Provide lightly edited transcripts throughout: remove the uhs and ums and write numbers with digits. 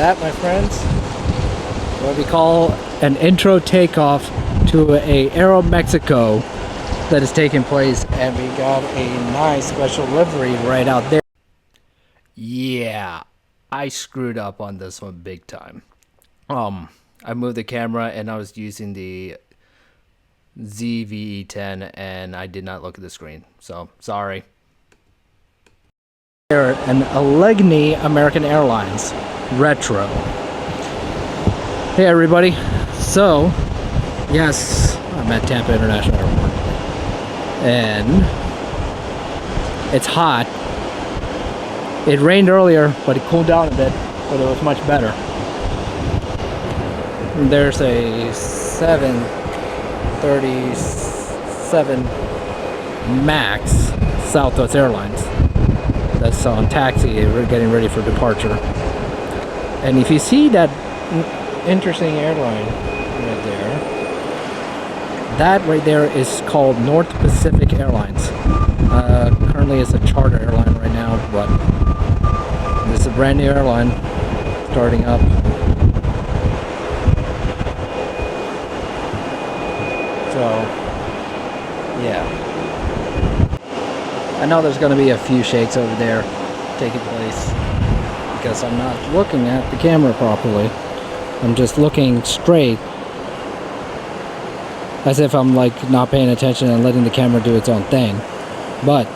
that, my friends, what we call an intro takeoff to a Aeromexico that is taking place, and we got a nice special livery right out there. Yeah, I screwed up on this one big time. I moved the camera and I was using the ZVE10 and I did not look at the screen, so sorry. An Allegheny American Airlines Retro. Hey everybody, so yes, I'm at Tampa International Airport and it's hot. It rained earlier, but it cooled down a bit, but it was much better. There's a 737 MAX Southwest Airlines that's on taxi. We're getting ready for departure. And if you see that interesting airline right there, that right there is called North Pacific Airlines. Currently it's a charter airline right now, but this is a brand new airline starting up. So, yeah. I know there's going to be a few shakes over there taking place because I'm not looking at the camera properly. I'm just looking straight as if I'm like not paying attention and letting the camera do its own thing. But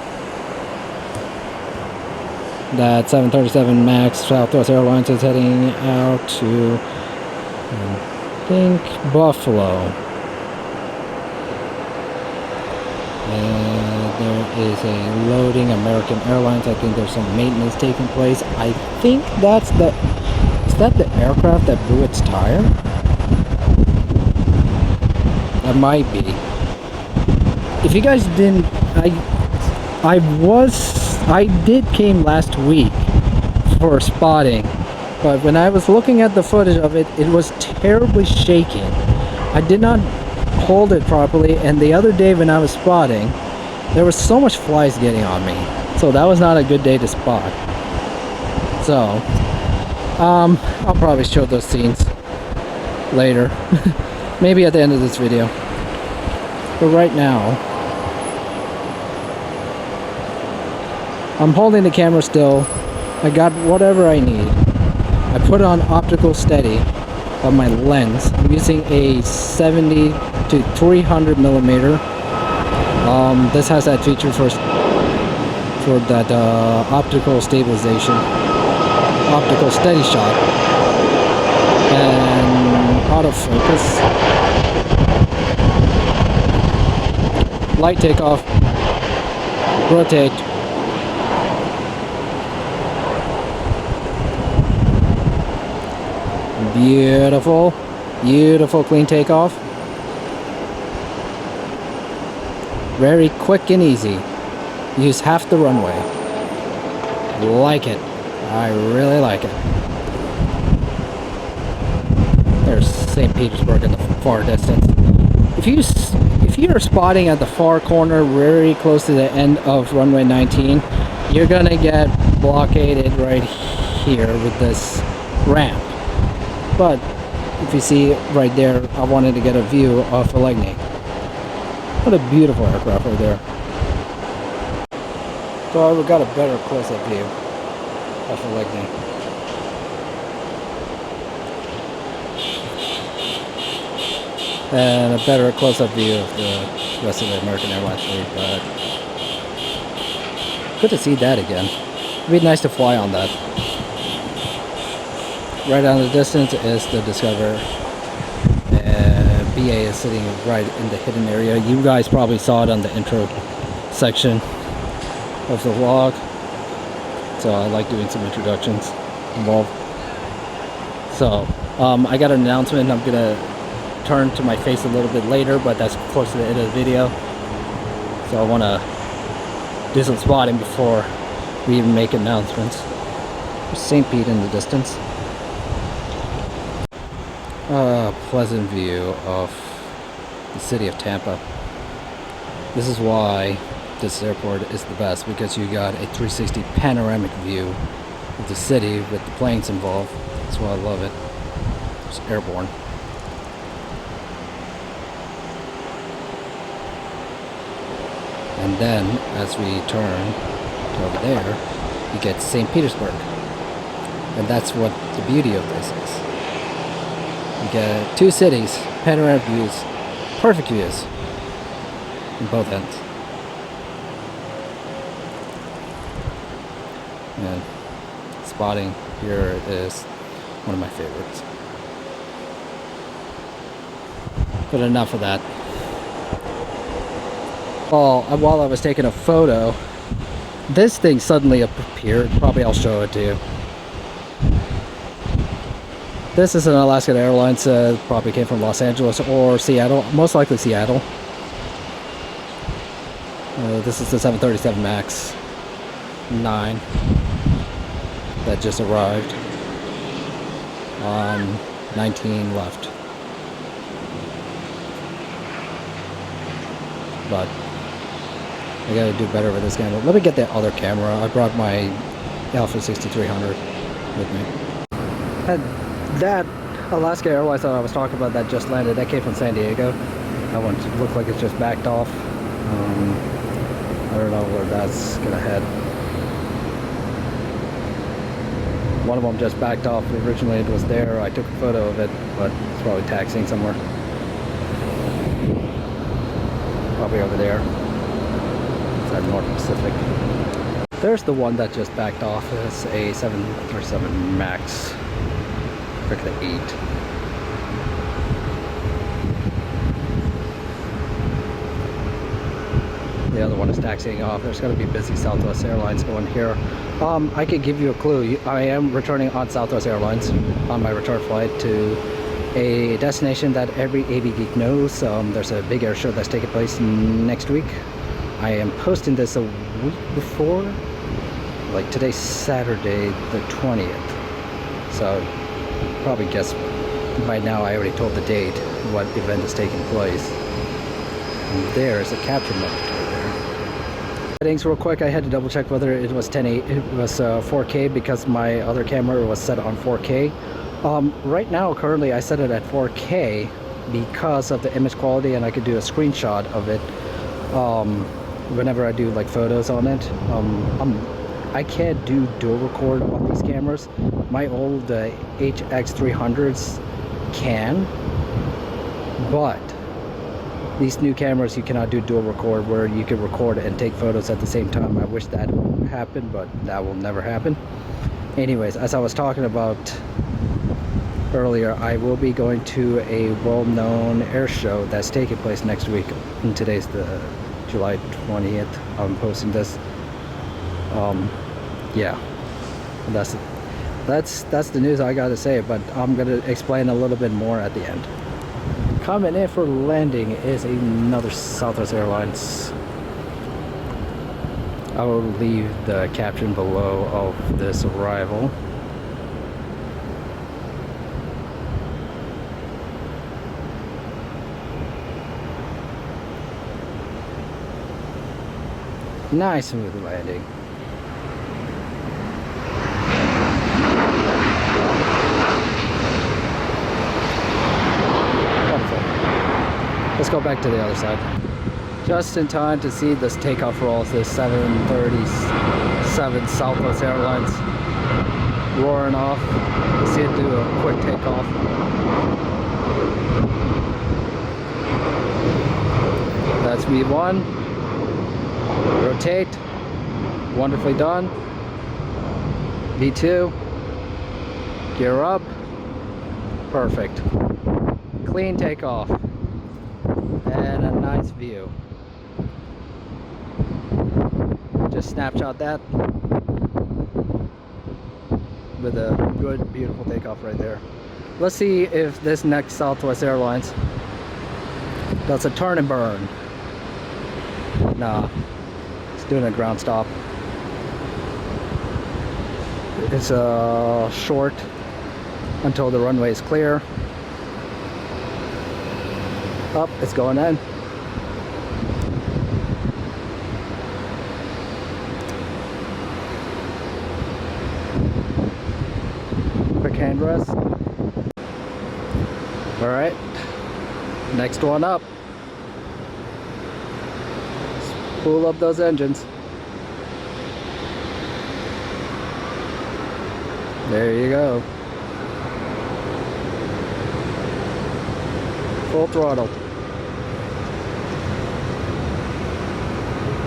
that 737 MAX Southwest Airlines is heading out to, I think, Buffalo. And there is a loading American Airlines. I think there's some maintenance taking place. I think that's the... Is that the aircraft that blew its tire? That might be. If you guys didn't... I did came last week for spotting. But when I was looking at the footage of it, it was terribly shaking. I did not hold it properly, and the other day when I was spotting, there was so much flies getting on me, so that was not a good day to spot. So I'll probably show those scenes later, maybe at the end of this video, but right now I'm holding the camera still. I got whatever I need. I put on optical steady on my lens. I'm using a 70 to 300 millimeter. This has that feature for that optical stabilization, optical steady shot, and autofocus, light takeoff, rotate, beautiful, beautiful clean takeoff. Very quick and easy. Use half the runway. Like it. I really like it. There's St. Petersburg in the far distance. If you're spotting at the far corner, very close to the end of runway 19, you're gonna get blockaded right here with this ramp. But if you see right there, I wanted to get a view of Allegheny. What a beautiful aircraft right there. So I got a better close-up view of Allegheny. And a better close-up view of the rest of the American Airlines fleet, but good to see that again. It'd be nice to fly on that. Right down the distance is the Discover. BA is sitting right in the hidden area. You guys probably saw it on the intro section of the vlog. So I like doing some introductions involved. So I got an announcement. I'm gonna turn to my face a little bit later, but that's close to the end of the video. So I wanna do some spotting before we even make announcements. There's St. Pete in the distance. Pleasant view of the city of Tampa. This is why this airport is the best, because you got a 360 panoramic view of the city with the planes involved. That's why I love it. It's airborne. And then as we turn to over there, you get St. Petersburg. And that's what the beauty of this is. You get two cities, panoramic views, perfect views in both ends. And spotting here is one of my favorites. But enough of that. Well, while I was taking a photo, this thing suddenly appeared. Probably I'll show it to you. This is an Alaska Airlines, probably came from Los Angeles or Seattle, most likely Seattle. This is the 737 MAX 9 that just arrived on 19 left. But I gotta do better with this camera. Let me get the other camera. I brought my Alpha 6300 with me. And that Alaska Airlines that I was talking about that just landed, that came from San Diego. That one looked like it's just backed off. I don't know where that's gonna head. One of them just backed off. Originally it was there. I took a photo of it, but it's probably taxiing somewhere. Probably over there. It's at North Pacific. There's the one that just backed off. It's a 737 MAX. Look at the 8. The other one is taxiing off. There's going to be busy Southwest Airlines going here. I could give you a clue. I am returning on Southwest Airlines on my return flight to a destination that every AV geek knows. There's a big air show that's taking place next week. I am posting this a week before. Like today's Saturday the 20th. So probably guess by now I already told the date what event is taking place. And there's a capture mode right there. Settings real quick, I had to double check whether it was 1080, it was 4K because my other camera was set on 4K. Right now currently I set it at 4K because of the image quality, and I could do a screenshot of it whenever I do like photos on it. I can't do dual record on these cameras. My old HX300s can, but these new cameras you cannot do dual record where you can record and take photos at the same time. I wish that would happen, but that will never happen. Anyways, as I was talking about earlier, I will be going to a well-known air show that's taking place next week. And today's the July 20th. I'm posting this. Yeah, that's the news I gotta say, but I'm gonna explain a little bit more at the end. Coming in for landing is another Southwest Airlines. I will leave the caption below of this arrival. Nice smooth landing. Let's go back to the other side. Just in time to see this takeoff roll, this 737 Southwest Airlines roaring off. Let's see it do a quick takeoff. That's V1. Rotate. Wonderfully done. V2. Gear up. Perfect. Clean takeoff. And a nice view. Just snapshot that with a good, beautiful takeoff right there. Let's see if this next Southwest Airlines does a turn and burn. Nah, it's doing a ground stop. It's short until the runway is clear. Up, it's going in. progress. All right, next one up. Spool up those engines. There you go. Full throttle.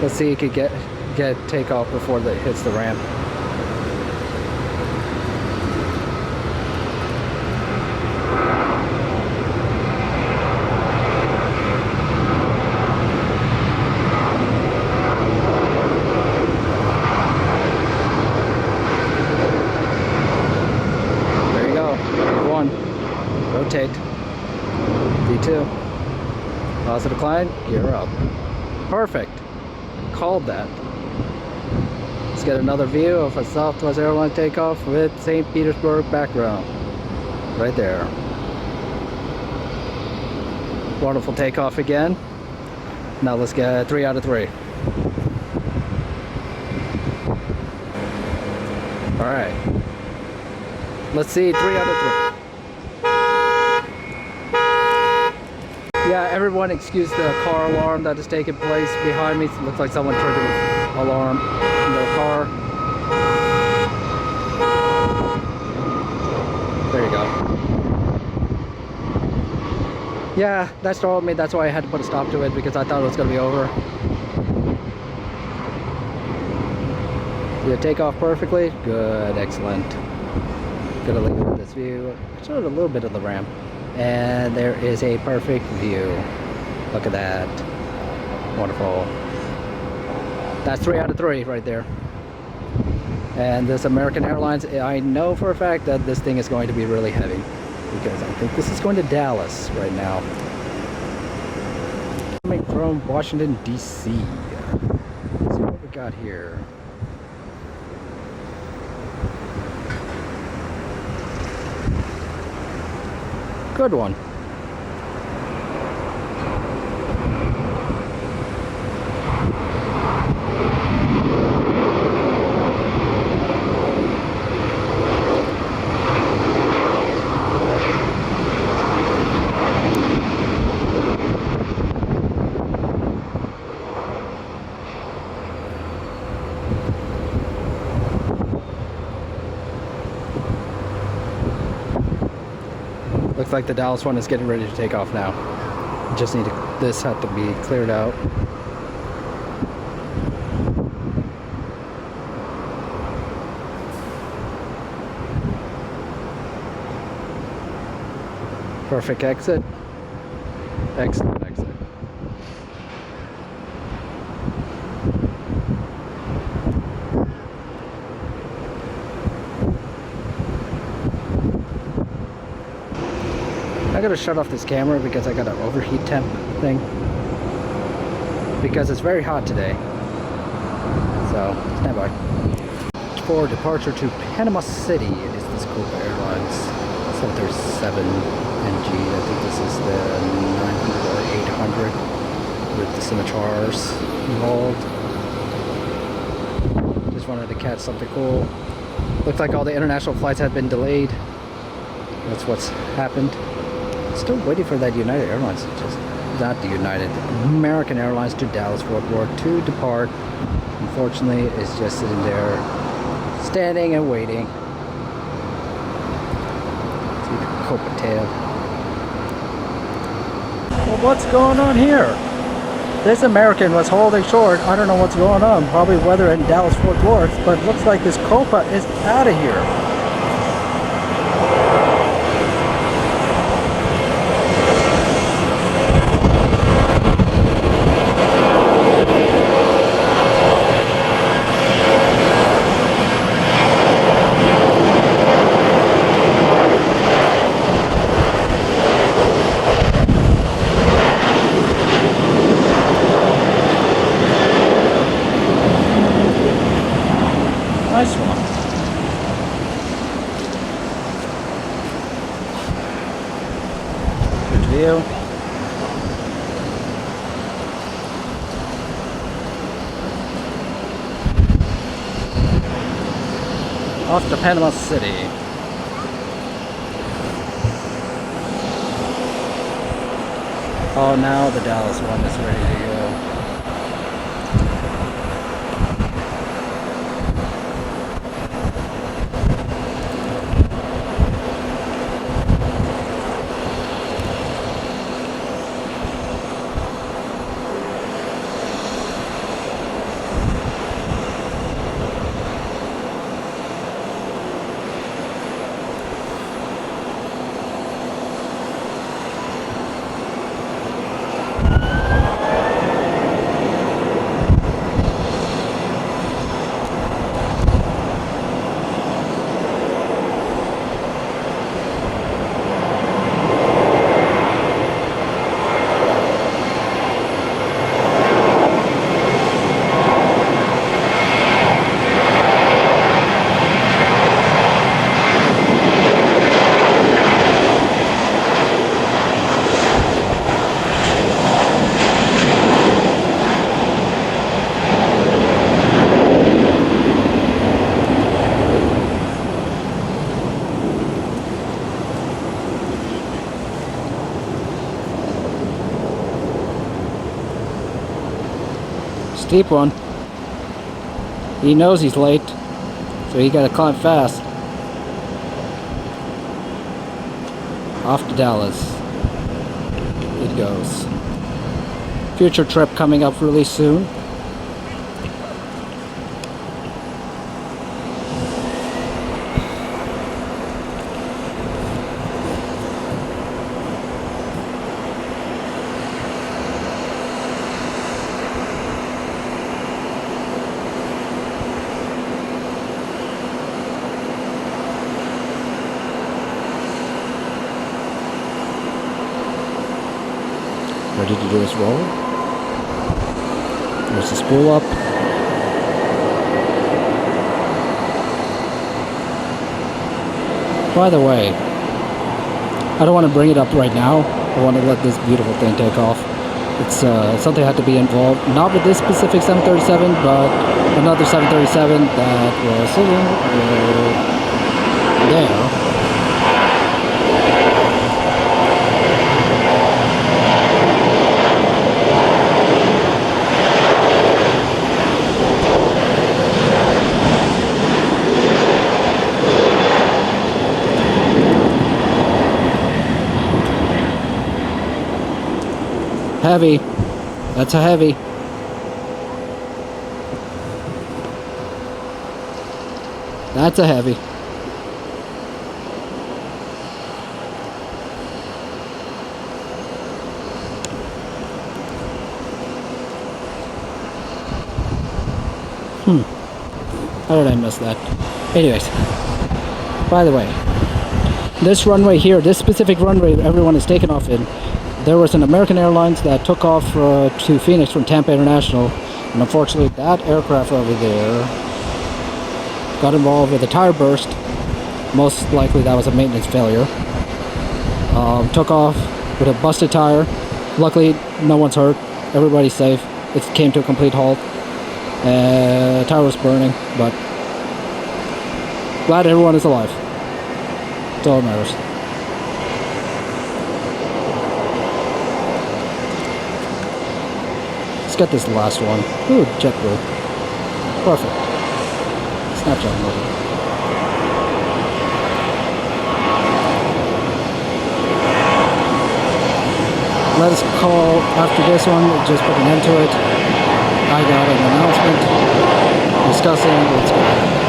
Let's see if you can get takeoff before it hits the ramp. There you go. V1. Rotate. V2. Positive climb. Gear up. Perfect. Called that. Let's get another view of a Southwest Airlines takeoff with St. Petersburg background. Right there. Wonderful takeoff again. Now let's get 3 out of 3. Alright. Let's see 3 out of 3. Yeah, everyone excuse the car alarm that is taking place behind me. It looks like someone triggered an alarm in their car. There you go. Yeah, that startled me. That's why I had to put a stop to it, because I thought it was going to be over. Did it take off perfectly? Good, excellent. Gonna leave it with this view. Showed a little bit of the ramp. And there is a perfect view. Look at that. Wonderful. That's 3 out of 3 right there. And this American Airlines, I know for a fact that this thing is going to be really heavy, because I think this is going to Dallas right now. Coming from Washington, D.C. Let's see what we got here. Good one. Looks like the Dallas one is getting ready to take off now. Just need to, this had to be cleared out. Perfect exit. Excellent exit. I gotta shut off this camera because I got an overheat temp thing, because it's very hot today. So stand by. For departure to Panama City is this Copa Airlines 737 NG. I think this is the 900 or 800 with the scimitars involved. Just wanted to catch something cool. Looks like all the international flights have been delayed. That's what's happened. Still waiting for that United Airlines, just not the United, American Airlines to Dallas Fort Worth to depart. Unfortunately, it's just sitting there, standing and waiting. See the Copa tail. Well, what's going on here? This American was holding short. I don't know what's going on. Probably weather in Dallas Fort Worth, but it looks like this Copa is out of here. Nice one. Good view. Off to Panama City. Oh, now the Dallas one is ready to go. Steep one. He knows he's late, so he gotta climb fast. Off to Dallas it goes. Future trip coming up really soon. Ready to do his roll. There's the spool up. By the way, I don't want to bring it up right now. I want to let this beautiful thing take off. It's something had to be involved, not with this specific 737, but another 737 that was sitting there. Heavy. That's a heavy. That's a heavy. How did I miss that? Anyways, by the way, this runway here, this specific runway everyone is taking off in, there was an American Airlines that took off to Phoenix from Tampa International, and unfortunately that aircraft over there got involved with a tire burst. Most likely that was a maintenance failure. Took off with a busted tire. Luckily no one's hurt, everybody's safe. It came to a complete halt. Tire was burning, but glad everyone is alive. That's all that matters. Let's get this last one. Ooh, JetBlue. Perfect. Snapchat mode. Let us call after this one, just put an end to it. I got an announcement discussing what's going on.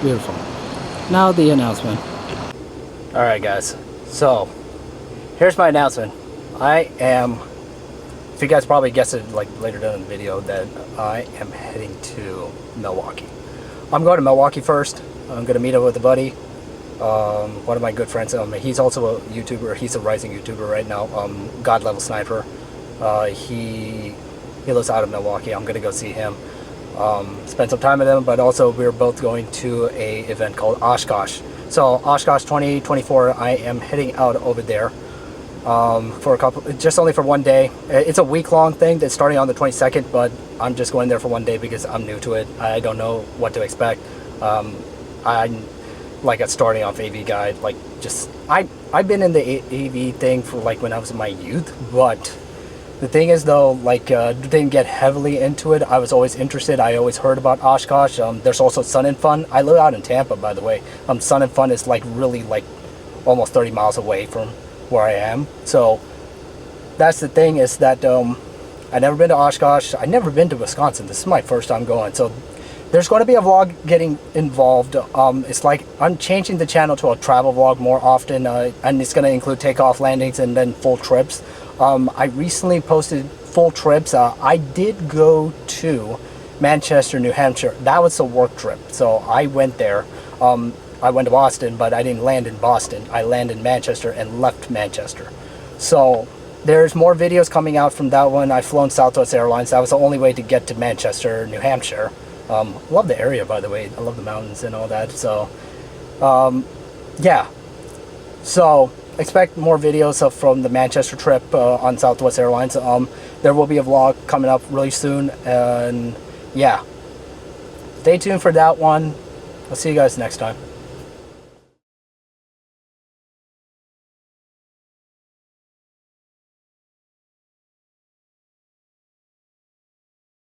Beautiful. Now the announcement. Alright guys, so here's my announcement. I am, if you guys probably guessed it like later down in the video, that I am heading to Milwaukee. I'm going to Milwaukee first. I'm going to meet up with a buddy, one of my good friends. He's also a YouTuber. He's a rising YouTuber right now, God Level Sniper. He lives out of Milwaukee. I'm going to go see him. spend some time with them, but also we're both going to a event called Oshkosh. So Oshkosh 2024, I am heading out over there for just only for one day. It's a week-long thing that's starting on the 22nd, but I'm just going there for one day because I'm new to it. I don't know what to expect. I'm like a starting off AV guy. Like, just I've been in the AV thing for like when I was in my youth, but the thing is though, like, didn't get heavily into it. I was always interested. I always heard about Oshkosh. There's also Sun and Fun. I live out in Tampa, by the way. Sun and Fun is like really like almost 30 miles away from where I am. So that's the thing, is that I've never been to Oshkosh. I've never been to Wisconsin. This is my first time going. So there's going to be a vlog getting involved. It's like I'm changing the channel to a travel vlog more often, and it's going to include takeoff, landings, and then full trips. I recently posted full trips. I did go to Manchester, New Hampshire. That was a work trip, so I went there. I went to Boston, but I didn't land in Boston. I landed in Manchester and left Manchester. So there's more videos coming out from that one. I've flown Southwest Airlines. That was the only way to get to Manchester, New Hampshire. Love the area, by the way. I love the mountains and all that. So yeah, so expect more videos from the Manchester trip on Southwest Airlines. There will be a vlog coming up really soon, and yeah, stay tuned for that one. I'll see you guys next time.